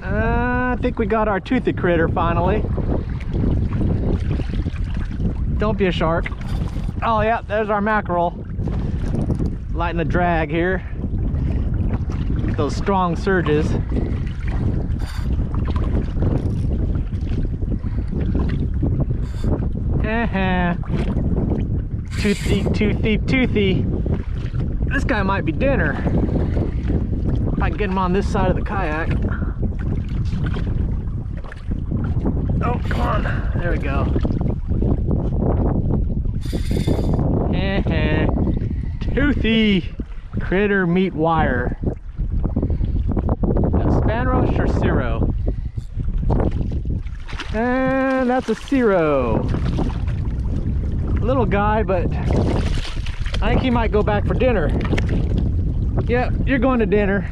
I think we got our toothy critter finally. Don't be a shark. Oh yeah, there's our mackerel. Lighting the drag here. Get those strong surges. Toothy, toothy, toothy. This guy might be dinner. If I can get him on this side of the kayak. Oh, come on. There we go. Toothy critter meat wire. That's Spanrosh or Cero? And that's a Cero. Little guy, but I think he might go back for dinner. Yeah, you're going to dinner.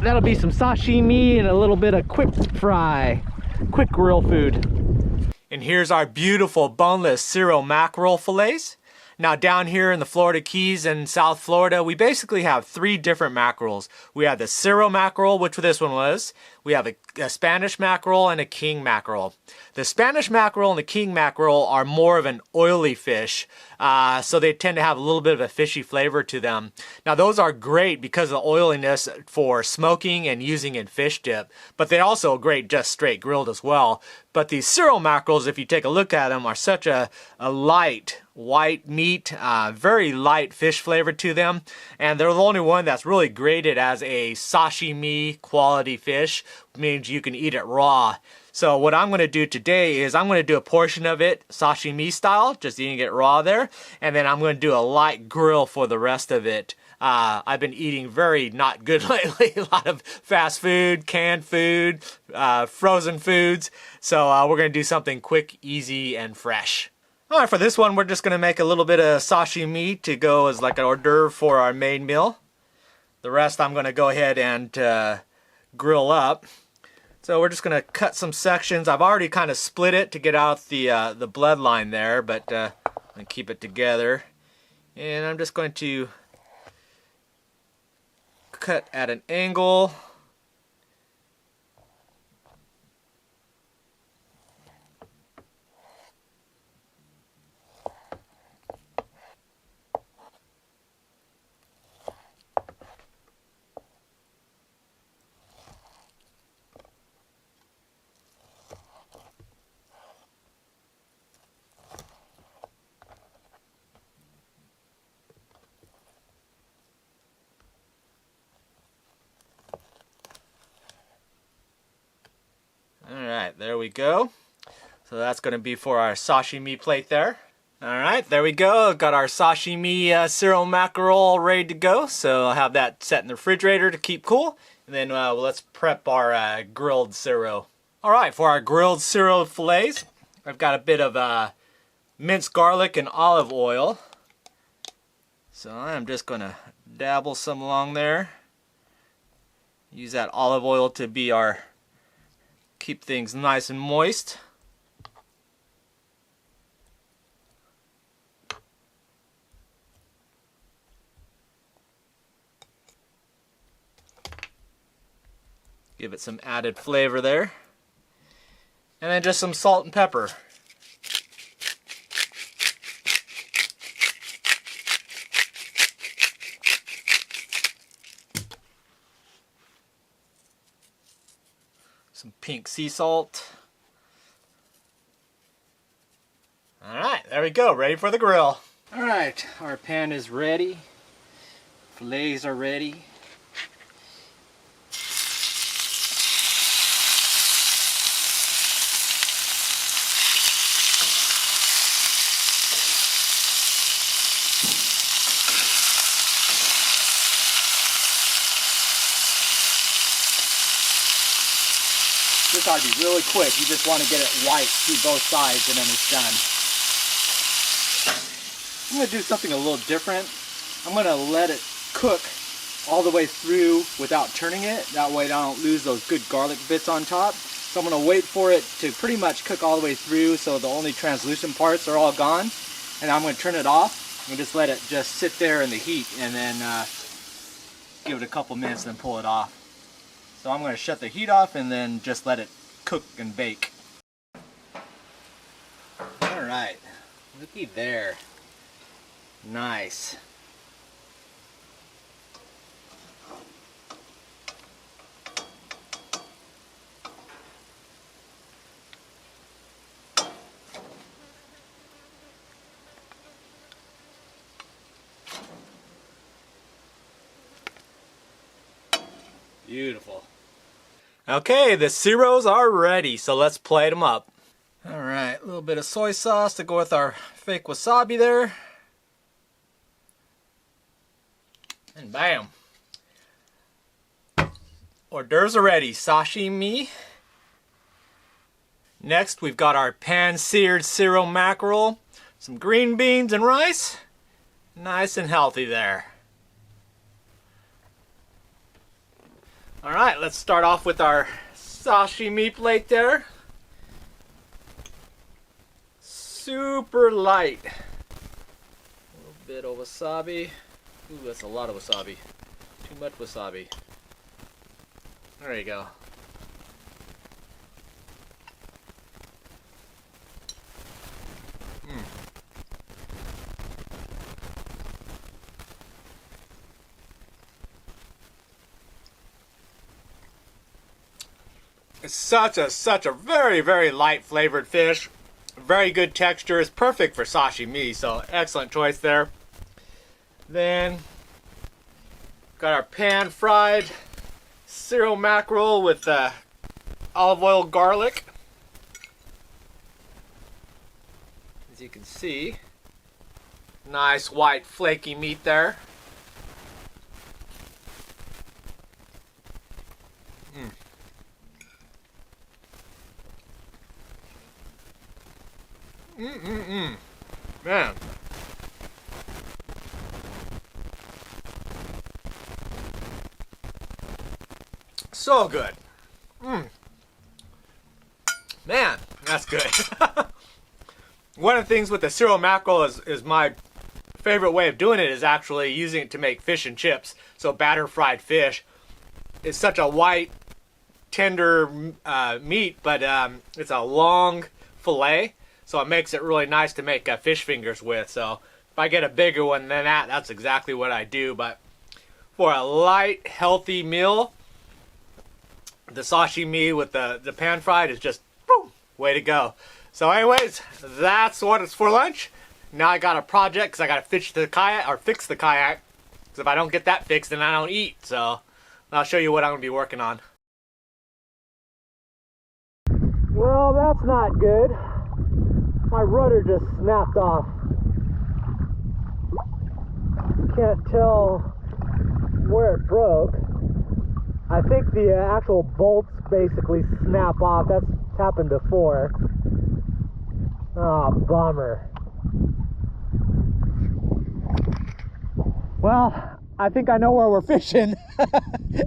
That'll be some sashimi and a little bit of quick fry, quick grill food. And here's our beautiful boneless Cero mackerel fillets. Now down here in the Florida Keys and South Florida, we basically have three different mackerels. We have the Cero mackerel, which this one was. We have a Spanish mackerel and a king mackerel. The Spanish mackerel and the king mackerel are more of an oily fish, so they tend to have a little bit of a fishy flavor to them. Now those are great because of the oiliness for smoking and using in fish dip, but they're also great just straight grilled as well. But these Cero mackerels, if you take a look at them, are such a light white meat, very light fish flavor to them, and they're the only one that's really graded as a sashimi quality fish, means you can eat it raw. So what I'm going to do today is I'm going to do a portion of it sashimi style, just eating it raw there, and then I'm going to do a light grill for the rest of it. I've been eating very not good lately, a lot of fast food, canned food, frozen foods, so we're going to do something quick, easy, and fresh. Alright, for this one we're just going to make a little bit of sashimi to go as like an hors d'oeuvre for our main meal. The rest I'm going to go ahead and grill up. So we're just going to cut some sections. I've already kind of split it to get out the bloodline there, but I'm going to keep it together. And I'm just going to cut at an angle. Alright, there we go. So that's going to be for our sashimi plate there. Alright, there we go. Got our sashimi Cero mackerel all ready to go. So I'll have that set in the refrigerator to keep cool. And then let's prep our grilled Cero. Alright, for our grilled Cero fillets, I've got a bit of minced garlic and olive oil. So I'm just going to dabble some along there. Use that olive oil to be our keep things nice and moist. Give it some added flavor there. And then just some salt and pepper. Some pink sea salt. Alright, there we go, ready for the grill. Alright, our pan is ready. Fillets are ready. This ought to be really quick. You just want to get it white through both sides and then it's done. I'm going to do something a little different. I'm going to let it cook all the way through without turning it. That way I don't lose those good garlic bits on top. So I'm going to wait for it to pretty much cook all the way through so the only translucent parts are all gone. And I'm going to turn it off and just let it just sit there in the heat and then give it a couple minutes and then pull it off. So I'm going to shut the heat off and then just let it cook and bake. Alright, looky there. Nice. Beautiful. Okay, the Ceros are ready, so let's plate them up. Alright, a little bit of soy sauce to go with our fake wasabi there. And bam. Hors d'oeuvres are ready. Sashimi. Next, we've got our pan-seared Cero mackerel, some green beans and rice. Nice and healthy there. Alright, let's start off with our sashimi plate there. Super light. A little bit of wasabi. Ooh, that's a lot of wasabi. Too much wasabi. There you go. It's such a very, very light flavored fish. Very good texture. It's perfect for sashimi, so excellent choice there. Then got our pan fried Cero mackerel with olive oil garlic. As you can see, nice white flaky meat there. Man. So good. Man, that's good. One of the things with the Cero mackerel is my favorite way of doing it is actually using it to make fish and chips. So batter fried fish is such a white, tender meat, but it's a long fillet. So it makes it really nice to make fish fingers with. So if I get a bigger one than that, that's exactly what I do. But for a light, healthy meal, the sashimi with the pan fried is just, boom, way to go. So anyways, that's what it's for lunch. Now I got a project because I got to fix the kayak. Because if I don't get that fixed, then I don't eat. So I'll show you what I'm going to be working on. Well, that's not good. My rudder just snapped off. Can't tell where it broke. I think the actual bolts basically snap off. That's happened before. Oh, bummer. Well, I think I know where we're fishing.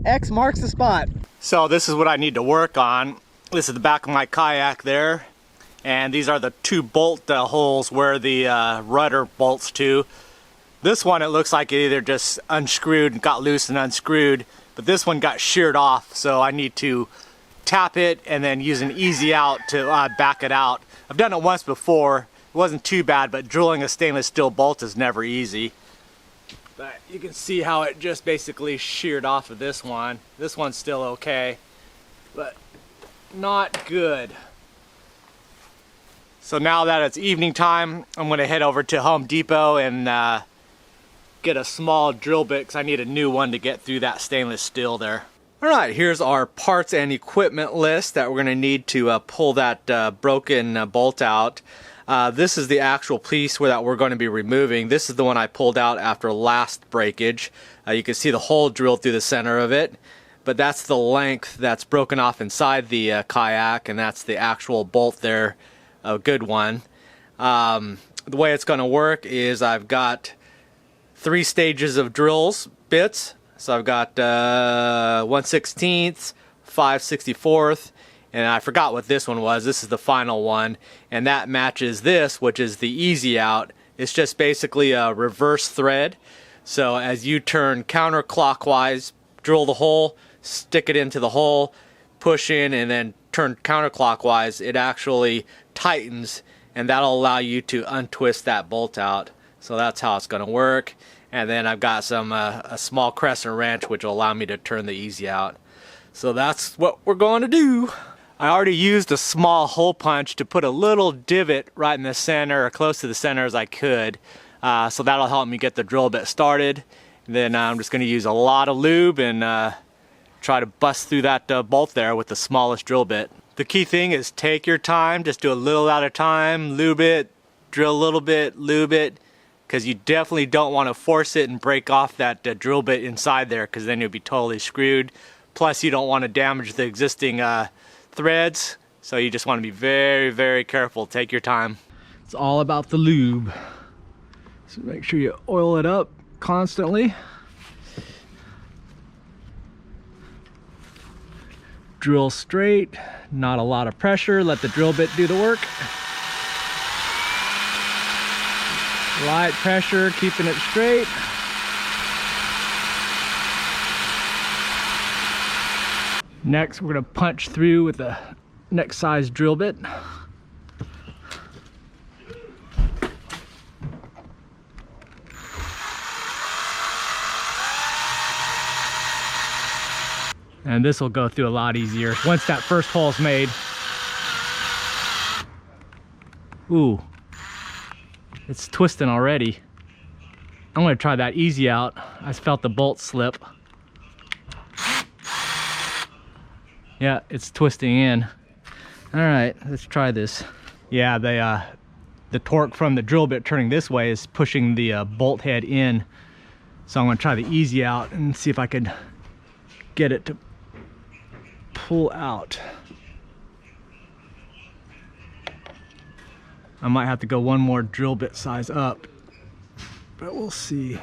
X marks the spot. So this is what I need to work on. This is the back of my kayak there. And these are the two bolt holes where the rudder bolts to. This one, it looks like it either just unscrewed, got loose and unscrewed, but this one got sheared off, so I need to tap it and then use an easy out to back it out. I've done it once before. It wasn't too bad, but drilling a stainless steel bolt is never easy. But you can see how it just basically sheared off of this one. This one's still okay, but not good. So now that it's evening time, I'm going to head over to Home Depot and get a small drill bit because I need a new one to get through that stainless steel there. Alright, here's our parts and equipment list that we're going to need to pull that broken bolt out. This is the actual piece that we're going to be removing. This is the one I pulled out after last breakage. You can see the hole drilled through the center of it. But that's the length that's broken off inside the kayak, and that's the actual bolt there. A good one. The way it's going to work is I've got 3 stages of drills bits. So I've got 1/16, 5/64, and I forgot what this one was. This is the final one, and that matches this, which is the easy out. It's just basically a reverse thread. So as you turn counterclockwise drill the hole, stick it into the hole, push in, and then turn counterclockwise, it actually tightens, and that'll allow you to untwist that bolt out. So that's how it's going to work. And then I've got some a small crescent wrench which will allow me to turn the easy out. So that's what we're going to do. I already used a small hole punch to put a little divot right in the center, or close to the center as I could. So that'll help me get the drill bit started. And then I'm just going to use a lot of lube and try to bust through that bolt there with the smallest drill bit. The key thing is take your time, just do a little at a time, lube it, drill a little bit, lube it, because you definitely don't want to force it and break off that drill bit inside there, because then you'll be totally screwed. Plus you don't want to damage the existing threads, so you just want to be very, very careful. Take your time. It's all about the lube. So make sure you oil it up constantly. Drill straight, not a lot of pressure, let the drill bit do the work. Light pressure, keeping it straight. Next, we're going to punch through with the next size drill bit. And this will go through a lot easier once that first hole's made. Ooh, it's twisting already. I'm gonna try that easy out. I felt the bolt slip. Yeah, it's twisting in. All right, let's try this. Yeah, the torque from the drill bit turning this way is pushing the bolt head in. So I'm gonna try the easy out and see if I could get it to pull out. I might have to go one more drill bit size up, but we'll see.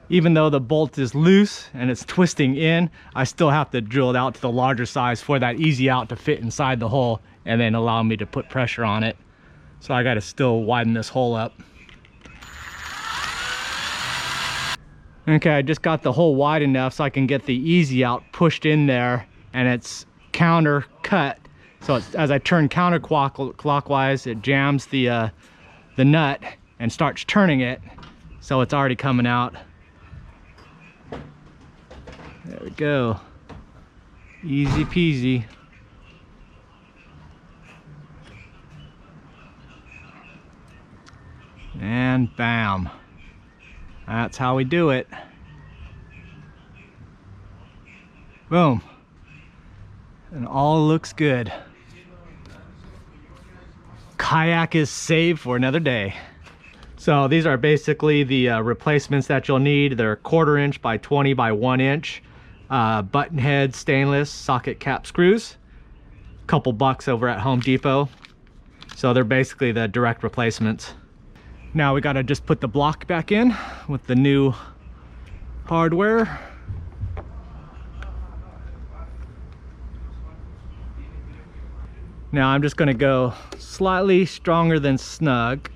Even though the bolt is loose and it's twisting in, I still have to drill it out to the larger size for that easy out to fit inside the hole and then allow me to put pressure on it. So I got to still widen this hole up. Okay, I just got the hole wide enough so I can get the easy out pushed in there, and it's counter cut. So it's, as I turn counterclockwise, it jams the nut and starts turning it. So it's already coming out. There we go. Easy peasy. And bam. That's how we do it. Boom. And all looks good. Kayak is saved for another day. So these are basically the replacements that you'll need. They're 1/4 inch by 20 by 1 inch. Button head stainless socket cap screws. Couple bucks over at Home Depot. So they're basically the direct replacements. Now we gotta just put the block back in with the new hardware. Now I'm just gonna go slightly stronger than snug.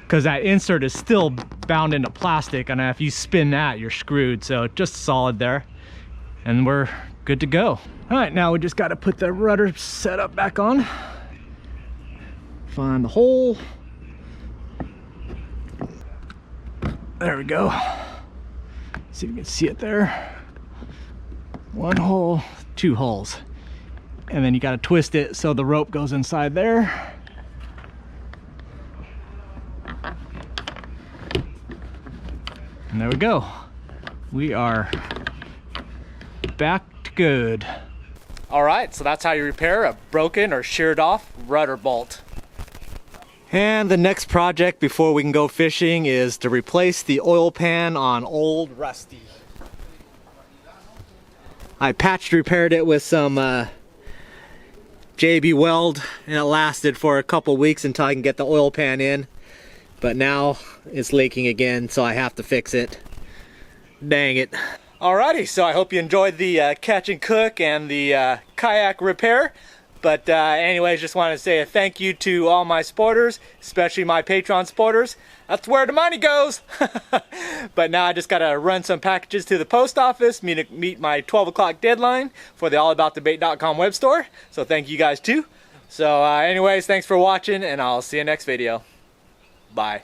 Because that insert is still bound into plastic, and if you spin that, you're screwed. So just solid there, and we're good to go. All right, now we just got to put the rudder setup back on. Find the hole. There we go. See if you can see it there. 1 hole, 2 holes. And then you got to twist it so the rope goes inside there. And there we go. We are back to good. All right, so that's how you repair a broken or sheared off rudder bolt. And the next project before we can go fishing is to replace the oil pan on old Rusty. I patched repaired it with some JB Weld, and it lasted for a couple weeks until I can get the oil pan in. But now it's leaking again, so I have to fix it. Dang it. Alrighty, so I hope you enjoyed the catch and cook and the kayak repair. But anyways, just want to say a thank you to all my supporters, especially my Patreon supporters. That's where the money goes. But now I just got to run some packages to the post office, meet my 12 o'clock deadline for the AllAboutTheBait.com web store. So thank you guys too. So anyways, thanks for watching, and I'll see you next video. Bye.